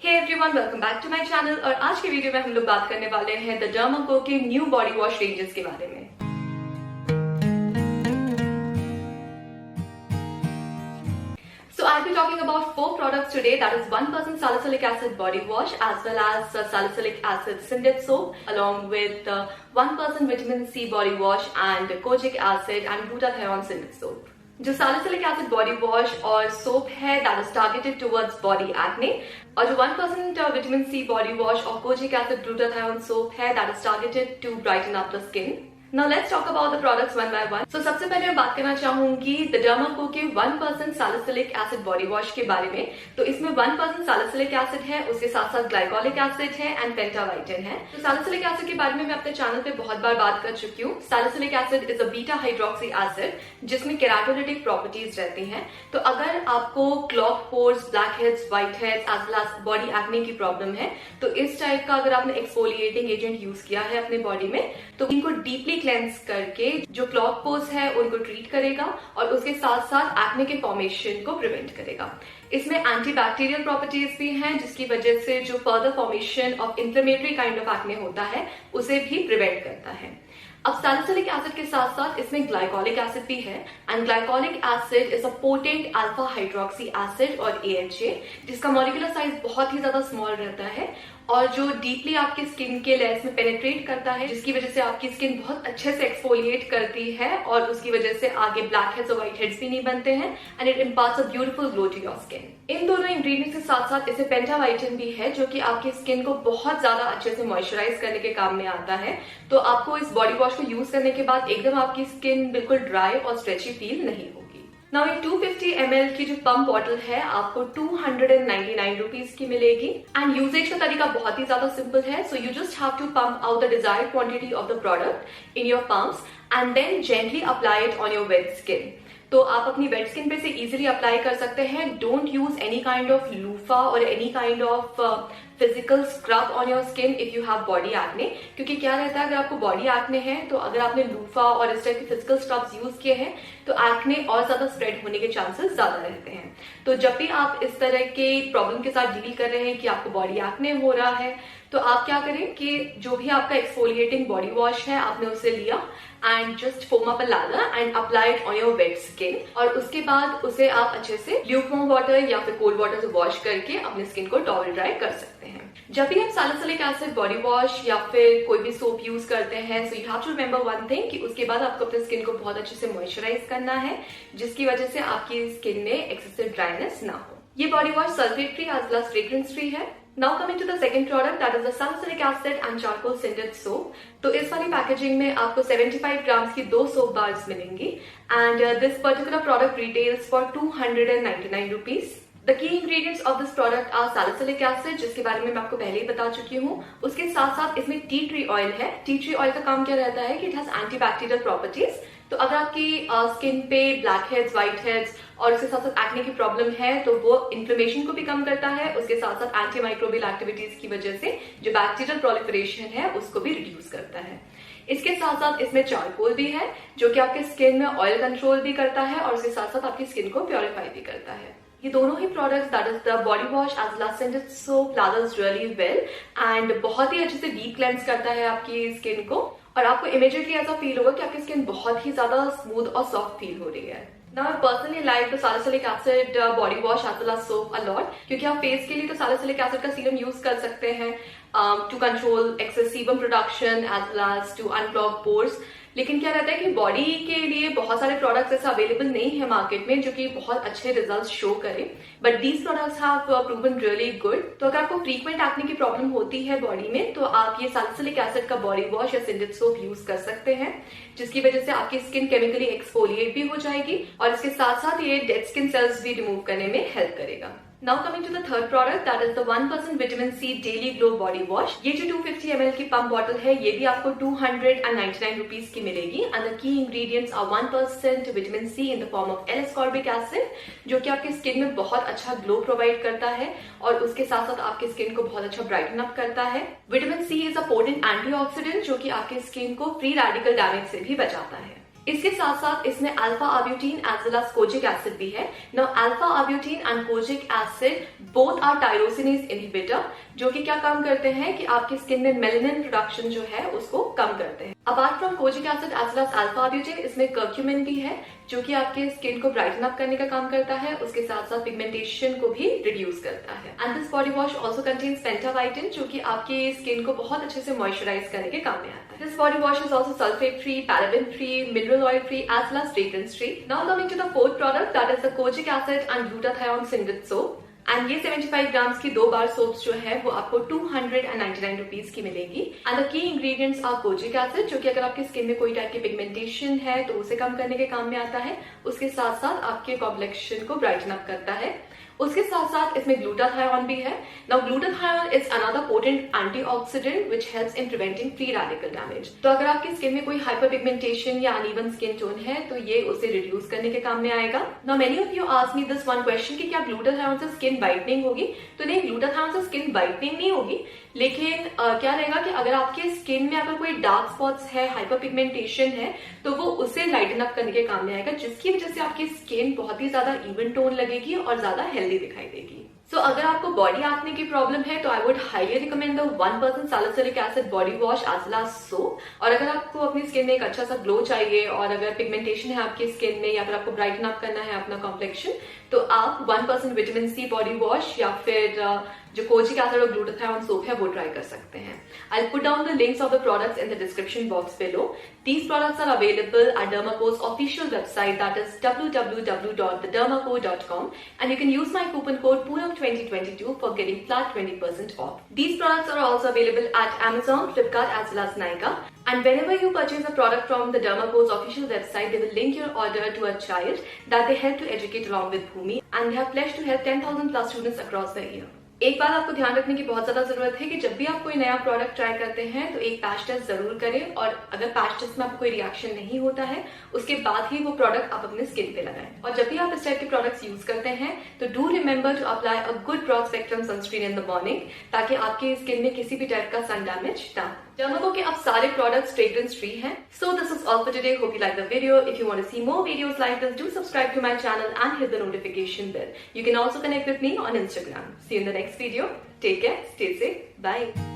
Hey everyone, welcome back to my channel. और आज के वीडियो में हम लोग बात करने वाले हैं द डर्मा को के न्यू बॉडी वॉश रेंजेस के बारे में। So I'll be talking about 4 products today, that is 1% salicylic acid body wash as well as salicylic acid Syndet soap along with 1% vitamin C body wash and kojic acid and glutathione Syndet soap। जो salicylic acid body wash और soap है that is targeted towards body acne, और जो 1% vitamin C body wash और kojic acid glutathione soap है that is targeted to brighten up the skin. Now let's talk about the products one by one. So सबसे पहले मैं बात करना चाहूंगी द डर्मा को के 1% सैलिसिलिक एसिड बॉडी वॉश के बारे में। तो इसमें 1% सैलिसिलिक एसिड है, उसके साथ साथ ग्लाइकोलिक एसिड है एंड पेंटावाइटिन है। तो सैलिसिलिक एसिड के बारे में मैं अपने चैनल पे बहुत बार बात कर चुकी हूँ। Salicylic acid is a beta hydroxy acid जिसमें केराटोलिटिक प्रॉपर्टीज रहती हैं। तो अगर आपको clog pores, blackheads, whiteheads as well as body acne की प्रॉब्लम है, तो इस टाइप का अगर आपने एक्सफोलिएटिंग एजेंट यूज किया है अपने बॉडी में तो इनको डीपली क्लेंस करके जो क्लॉग पोर्स है उनको ट्रीट करेगा और उसके साथ साथ एक्ने के फॉर्मेशन को प्रिवेंट करेगा। इसमें एंटीबैक्टीरियल प्रॉपर्टीज भी हैं जिसकी वजह से जो further formation of inflammatory kind of acne होता है उसे भी प्रिवेंट करता है। अब सैलिसिलिक एसिड के साथ साथ इसमें ग्लाइकोलिक एसिड भी है and glycolic acid is a potent alpha hydroxy acid और AHA जिसका मॉलिक्यूलर साइज बहुत ही ज्यादा स्मॉल रहता है और जो डीपली आपके स्किन के लेयर्स में पेनिट्रेट करता है जिसकी वजह से आपकी स्किन बहुत अच्छे से एक्सफोलिएट करती है और उसकी वजह से आगे ब्लैक हेड्स और व्हाइट हेड्स भी नहीं बनते हैं and it imparts a beautiful glow to your skin. इन दोनों इंग्रेडिएंट्स के साथ साथ इसे पेंटावाइटिन भी है जो कि आपकी स्किन को बहुत ज्यादा अच्छे से मॉइस्चराइज करने के काम में आता है। तो आपको इस बॉडी वॉश को यूज करने के बाद एकदम आपकी स्किन बिल्कुल ड्राई और स्ट्रेची फील नहीं होगी। नाउ ये 250 ml की जो पंप बॉटल है आपको 299 रुपीज की मिलेगी एंड यूजेज का तरीका बहुत ही ज्यादा सिंपल है। So you just have to pump out the desired quantity of the product in your pumps and then gently apply it on your wet skin. तो आप अपनी वेट स्किन पे से इजीली अप्लाई कर सकते हैं। Don't use any kind of loofah और any kind of physical scrub on your skin if you have body acne, क्योंकि क्या रहता है अगर आपको बॉडी एक्ने है तो अगर आपने लूफा और इस टाइप के फिजिकल स्क्रब्स यूज किए हैं तो एक्ने और ज्यादा स्प्रेड होने के चांसेस ज्यादा रहते हैं। तो जब भी आप इस तरह के प्रॉब्लम के साथ डील कर रहे हैं कि आपको बॉडी एक्ने हो रहा है तो आप क्या करें कि जो भी आपका एक्सफोलिएटिंग बॉडी वॉश है आपने उसे लिया and just foam up a lather and apply it on your wet skin और उसके बाद उसे आप अच्छे से ल्यूकवार्म वाटर या फिर कोल्ड वाटर से वॉश करके अपने स्किन को टॉवल ड्राई कर सकते हैं। जब भी आप सैलिसिलिक एसिड बॉडी वॉश या फिर कोई भी सोप यूज करते हैं so you have to remember one thing कि उसके बाद आपको अपने स्किन को बहुत अच्छे से मॉइस्चराइज करना है जिसकी वजह से आपकी स्किन में एक्सेसिव ड्राइनेस ना हो। ये body wash sulphate free as well as fragrance free है। Now coming to the second product, that is the salicylic acid and charcoal Syndet soap। तो इस वाली पैकेजिंग में आपको 75 ग्राम्स की 2 सोप बार्स मिलेंगी and this particular product retails for 299 rupees. The key ingredients of this product are salicylic acid जिसके बारे में मैं आपको पहले ही बता चुकी हूँ। उसके साथ साथ इसमें टी ट्री ऑयल है। टी ट्री ऑयल का काम क्या रहता है कि इट हैज एंटीबैक्टीरियल प्रॉपर्टीज। तो अगर आपकी स्किन पे ब्लैक हेड्स, व्हाइट हेड्स और उसके साथ साथ एक्ने की प्रॉब्लम है तो वो इन्फ्लेमेशन को भी कम करता है। उसके साथ साथ एंटी माइक्रोबियल एक्टिविटीज की वजह से जो बैक्टीरियल प्रोलिफरेशन है उसको भी रिड्यूस करता है। इसके साथ साथ इसमें चारकोल भी है जो कि आपके स्किन में ऑयल कंट्रोल भी करता है और उसके साथ साथ आपकी स्किन को प्योरीफाई भी करता है। ये दोनों ही products that is the body wash as well as Syndet soap lathers really well and बहुत ही अच्छे से डीप क्लेंस करता है आपकी स्किन को और आपको इमीडिएटली ऐसा फील होगा कि आपकी स्किन बहुत ही ज्यादा स्मूथ और सॉफ्ट फील हो रही है। Now I personally like the salicylic acid body wash as well as soap a lot क्योंकि आप फेस के लिए तो salicylic acid का सीरम यूज कर सकते हैं to control excess sebum production as well as to unclog pores। लेकिन क्या रहता है कि बॉडी के लिए बहुत सारे प्रोडक्ट्स ऐसे अवेलेबल नहीं है मार्केट में जो कि बहुत अच्छे रिजल्ट्स शो करें, but these products have proven really good. तो अगर आपको फ्रीक्वेंट एक्ने की प्रॉब्लम होती है बॉडी में तो आप ये सैलिसिलिक एसिड का बॉडी वॉश या Syndet सोप यूज कर सकते हैं जिसकी वजह से आपकी स्किन केमिकली एक्सफोलिएट भी हो जाएगी और इसके साथ साथ ये डेड स्किन सेल्स भी रिमूव करने में हेल्प करेगा। Now coming to the third product, that is the 1% vitamin C daily glow body wash। ये जो 250 ml की पंप बॉटल है ये भी आपको 299 रुपीज की मिलेगी and the key ingredients are 1% vitamin C in the form of L-ascorbic acid जो कि आपकी स्किन में बहुत अच्छा ग्लो प्रोवाइड करता है और उसके साथ साथ आपकी स्किन को बहुत अच्छा ब्राइटन अप करता है। Vitamin C is a potent antioxidant जो कि आपकी स्किन को फ्री रेडिकल डैमेज से भी बचाता है। इसके साथ साथ इसमें alpha arbutin as well as kojic acid भी है। Now alpha arbutin and kojic acid both are tyrosinase inhibitor, जो कि क्या काम करते हैं कि आपकी स्किन में मेलानिन प्रोडक्शन जो है उसको कम करते हैं। Apart from kojic acid as well as alpha arbutin, इसमें कर्क्यूमिन भी है जो कि आपके स्किन को ब्राइटन अप करने का काम करता है, उसके साथ साथ पिगमेंटेशन को भी रिड्यूस करता है। And this body wash also contains pentavitin, जो कि आपकी स्किन को बहुत अच्छे से मॉइस्चराइज करने के काम में आता है। This body wash is also sulphate free, paraben free, mineral oil free as well as fragrance free. Now coming to the fourth product, that is the kojic acid and glutathione synthetic soap. And ये 75 grams की 2 बार soaps जो है वो आपको 299 rupees की मिलेगी। And the key ingredients are kojic acid, जो कि अगर आपकी स्किन में कोई टाइप की पिगमेंटेशन है तो उसे कम करने के काम में आता है, उसके साथ साथ आपके कॉम्प्लेक्शन को ब्राइटन अप करता है। उसके साथ साथ इसमें ग्लूटाथियोन भी है। Now glutathione is another potent antioxidant which helps in preventing free radical damage. तो अगर आपकी स्किन में कोई हाइपरपिगमेंटेशन या अनइवन स्किन टोन है तो ये उसे रिड्यूस करने के काम में आएगा। Now many of you ask me this one question कि क्या ग्लूटाथियोन से स्किन वाइटनिंग होगी? तो नहीं, ग्लूटाथियोन से स्किन वाइटनिंग नहीं होगी, लेकिन क्या रहेगा कि अगर आपके स्किन में अगर कोई डार्क स्पॉट्स है, हाइपरपिगमेंटेशन है, तो वो उसे लाइटन अप करने के काम में आएगा, जिसकी वजह से आपकी स्किन बहुत ही ज्यादा इवन टोन लगेगी और ज्यादा हेल्दी दिखाई देगी। सो अगर आपको बॉडी एक्ने की प्रॉब्लम है तो I would highly recommend the 1% salicylic acid body wash as well as soap. और अगर आपको अपनी स्किन में एक अच्छा सा ग्लो चाहिए और अगर पिगमेंटेशन है आपकी स्किन में या फिर आपको ब्राइटन अप करना है अपना कॉम्प्लेक्शन, तो आप 1% विटामिन सी बॉडी वॉश या फिर जो कोजिक एसिड और ग्लूटाथियोन सोप है वो ट्राई कर सकते हैं। I'll put down the links of the products in the description box below. These products are available at Dermaco's official website, that is www.thedermaco.com, and you can use my coupon code POONAM2022 for getting flat 20% off. These products are also available at Amazon, Flipkart as well as Nykaa. And whenever you purchase a product from the Dermaco's official website, they will link your order to a child that they help to educate along with Bhumi, and they have pledged to help 10,000 plus students across the year. एक बात आपको ध्यान रखने की बहुत ज्यादा जरूरत है कि जब भी आप कोई नया प्रोडक्ट ट्राई करते हैं तो एक पैच टेस्ट जरूर करें, और अगर पैच टेस्ट में आपको कोई रिएक्शन नहीं होता है उसके बाद ही वो प्रोडक्ट आप अपने स्किन पे लगाएं। और जब भी आप इस टाइप के प्रोडक्ट्स यूज करते हैं तो do remember to apply a good broad spectrum sunscreen in the morning, ताकि आपकी स्किन में किसी भी टाइप का सन डैमेज ना हो। Dermaco के अब सारे products fragrance free हैं। So this is all for today. Hope you like the video. If you want to see more videos like this, do subscribe to my channel and hit the notification bell. You can also connect with me on Instagram. See you in the next video. Take care. Stay safe. Bye.